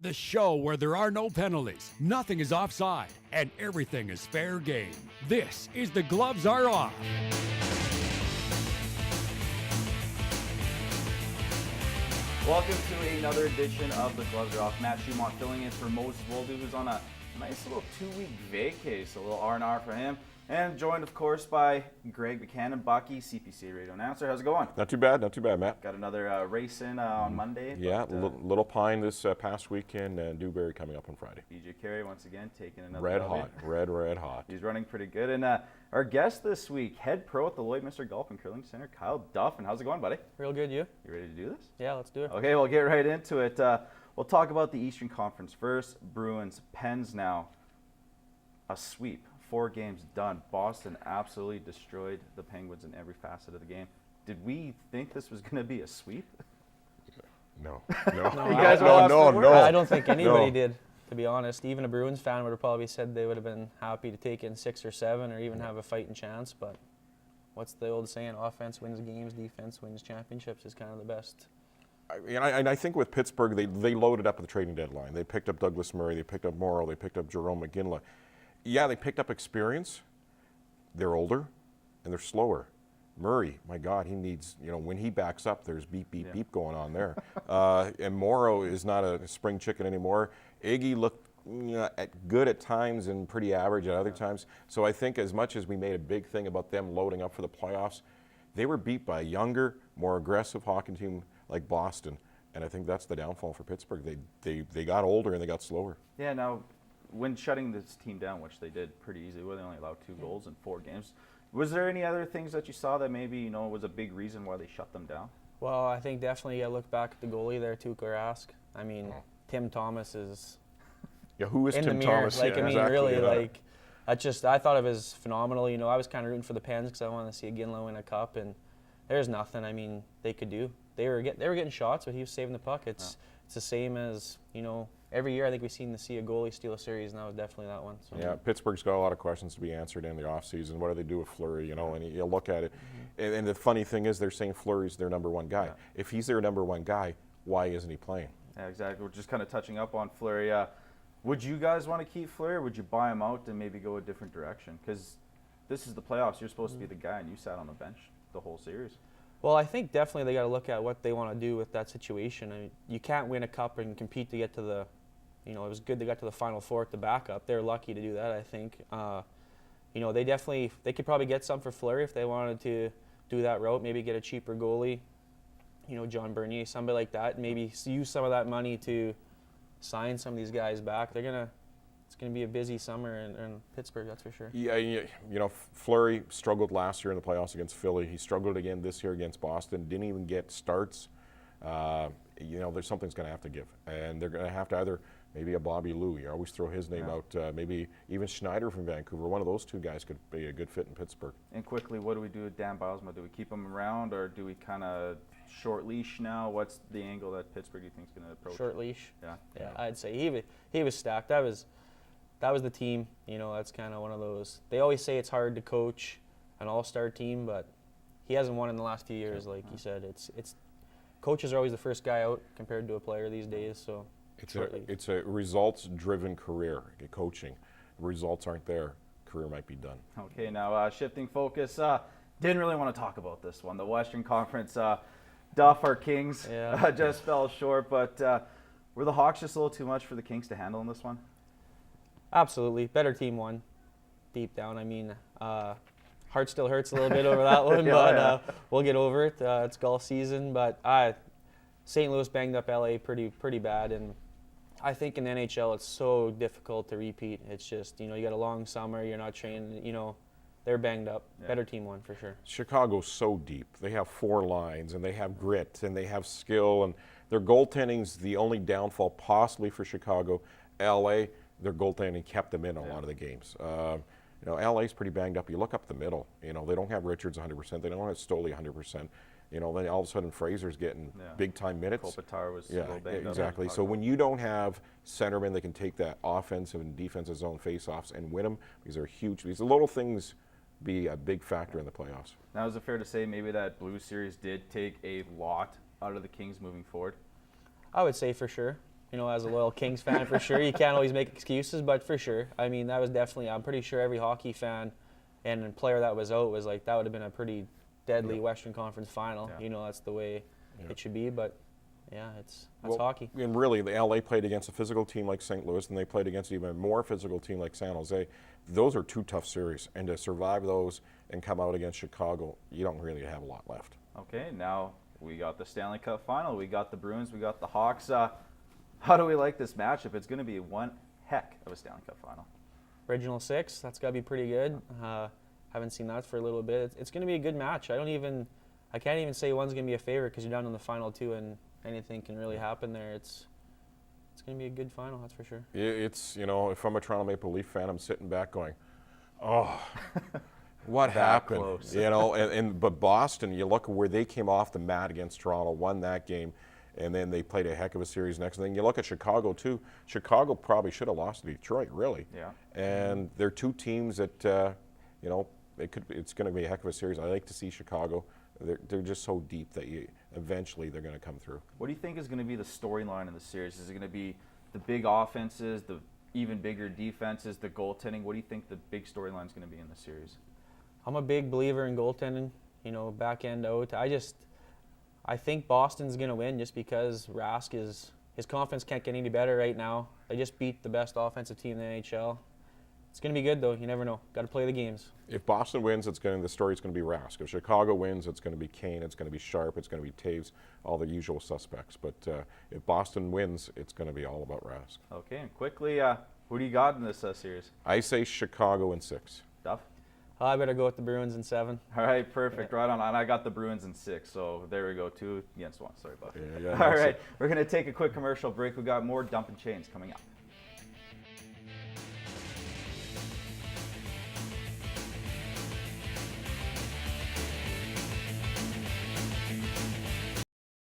The show where there are no penalties, nothing is offside, and everything is fair game. This is The Gloves Are Off. Welcome to another edition of The Gloves Are Off. Matt Choumont filling in for Moses Woldu, who's on a nice little 2-week vacay, so a little R&R for him. And joined, of course, by Greg Buchanan, Bucky, CPC radio announcer. How's it going? Not too bad, Matt. Got another race in on Monday. Yeah, Little Pine this past weekend, and Dewberry coming up on Friday. BJ Carey, once again, taking another red W. hot, red hot. He's running pretty good. And our guest this week, head pro at the Lloydminster Golf and Curling Center, Kyle Duffin. How's it going, buddy? Real good, you? You ready to do this? Yeah, let's do it. Okay, we'll get right into it. We'll talk about the Eastern Conference first. Bruins, Pens now. A sweep. 4 games done. Boston absolutely destroyed the Penguins in every facet of the game. Did we think this was going to be a sweep? No. You guys No. I don't think anybody did, to be honest. Even a Bruins fan would have probably said they would have been happy to take in 6 or 7 or even have a fighting chance. But what's the old saying? Offense wins games, defense wins championships is kind of the best. I think with Pittsburgh, they loaded up at the trading deadline. They picked up Douglas Murray, they picked up Morrow, they picked up Jerome McGinley. Yeah, they picked up experience. They're older, and they're slower. Murray, my God, he needs, when he backs up, there's beep going on there. And Morrow is not a spring chicken anymore. Iggy looked good at times and pretty average at other times. So I think as much as we made a big thing about them loading up for the playoffs, they were beat by a younger, more aggressive hockey team like Boston. And I think that's the downfall for Pittsburgh. They got older and they got slower. Yeah, now, when shutting this team down, which they did pretty easily, they only allowed 2 goals in 4 games. Was there any other things that you saw that maybe was a big reason why they shut them down? Well, I think definitely you look back at the goalie there, Tuukka Rask. I mean, Tim Thomas is who is in Tim the mirror. Thomas? I thought of it as phenomenal. I was kind of rooting for the Pens because I wanted to see Ginla win a cup, and there's nothing. I mean, they could do. They were getting shots, but he was saving the puck. It's the same as every year I think we've seen see a goalie steal a series, and that was definitely that one. So. Yeah, Pittsburgh's got a lot of questions to be answered in the offseason. What do they do with Fleury, and you look at it. And the funny thing is they're saying Fleury's their number 1 guy. Yeah. If he's their number 1 guy, why isn't he playing? Yeah, exactly. We're just kind of touching up on Fleury. Would you guys want to keep Fleury, or would you buy him out and maybe go a different direction? Because this is the playoffs. You're supposed to be the guy, and you sat on the bench the whole series. Well, I think definitely they got to look at what they want to do with that situation. I mean, you can't win a cup and compete to get to the, it was good they got to the Final Four at the backup. They're lucky to do that, I think. They could probably get some for Fleury if they wanted to do that route. Maybe get a cheaper goalie, John Bernier, somebody like that. And maybe use some of that money to sign some of these guys back. It's going to be a busy summer in Pittsburgh, that's for sure. Yeah, Fleury struggled last year in the playoffs against Philly. He struggled again this year against Boston. Didn't even get starts. There's something's going to have to give, and they're going to have to either maybe a Bobby Lou. You always throw his name out. Maybe even Schneider from Vancouver. One of those 2 guys could be a good fit in Pittsburgh. And quickly, what do we do with Dan Bylsma? Do we keep him around, or do we kind of short leash now? What's the angle that Pittsburgh you think is going to approach? Short leash. Yeah. I'd say he was stacked. That was the team. That's kind of one of those. They always say it's hard to coach an all-star team, but he hasn't won in the last few years. Like you said, it's coaches are always the first guy out compared to a player these days. So it's a results-driven career. Coaching, results aren't there, career might be done. Okay, now shifting focus. Didn't really want to talk about this one. The Western Conference, Duff, our Kings, just fell short. But were the Hawks just a little too much for the Kings to handle in this one? Absolutely. Better team won, deep down. I mean, heart still hurts a little bit over that one, we'll get over it. It's golf season, but St. Louis banged up LA pretty bad, and I think in the NHL it's so difficult to repeat. It's just, you got a long summer, you're not training, they're banged up. Yeah. Better team won for sure. Chicago's so deep. They have 4 lines, and they have grit, and they have skill, and their goaltending's the only downfall possibly for Chicago. LA, their goaltending kept them in a lot of the games. LA's pretty banged up. You look up the middle. They don't have Richards 100%. They don't have Stoley 100%. Then all of a sudden Fraser's getting big-time minutes. Kopitar was a little banged up. Exactly. So when you don't have centermen that can take that offensive and defensive zone face-offs and win them, these are huge. These little things be a big factor in the playoffs. Now, is it fair to say maybe that Blues series did take a lot out of the Kings moving forward? I would say for sure. as a loyal Kings fan, for sure. You can't always make excuses, but for sure. I mean, that was definitely, I'm pretty sure every hockey fan and player that was out was like, that would have been a pretty deadly Western Conference final. Yeah. That's the way it should be, but yeah, that's Well, hockey. And really, the LA played against a physical team like St. Louis, and they played against an even more physical team like San Jose. Those are two tough series, and to survive those and come out against Chicago, you don't really have a lot left. Okay, now we got the Stanley Cup final. We got the Bruins. We got the Hawks. How do we like this matchup? It's going to be one heck of a Stanley Cup final. Original six, that's got to be pretty good. Haven't seen that for a little bit. It's going to be a good match. I can't even say one's going to be a favorite because you're down in the final two and anything can really happen there. It's going to be a good final, that's for sure. It's, if I'm a Toronto Maple Leaf fan, I'm sitting back going, oh, what happened? Close. But Boston, you look where they came off the mat against Toronto, won that game, and then they played a heck of a series next. And then you look at Chicago, too. Chicago probably should have lost to Detroit, really. Yeah. And they're two teams that, it's going to be a heck of a series. I like to see Chicago. They're just so deep that eventually they're going to come through. What do you think is going to be the storyline in the series? Is it going to be the big offenses, the even bigger defenses, the goaltending? What do you think the big storyline is going to be in the series? I'm a big believer in goaltending, back end out. I think Boston's going to win just because Rask his confidence can't get any better right now. They just beat the best offensive team in the NHL. It's going to be good, though. You never know. Got to play the games. If Boston wins, the story's going to be Rask. If Chicago wins, it's going to be Kane, it's going to be Sharp, it's going to be Taves, all the usual suspects. But if Boston wins, it's going to be all about Rask. Okay, and quickly, who do you got in this series? I say Chicago in 6. Duff? I better go with the Bruins in 7. All right, perfect. Right on. And I got the Bruins in 6, so there we go. 2 against 1. Sorry, Buff. Yeah, All right, we're going to take a quick commercial break. We got more Dumpin' Chains coming up.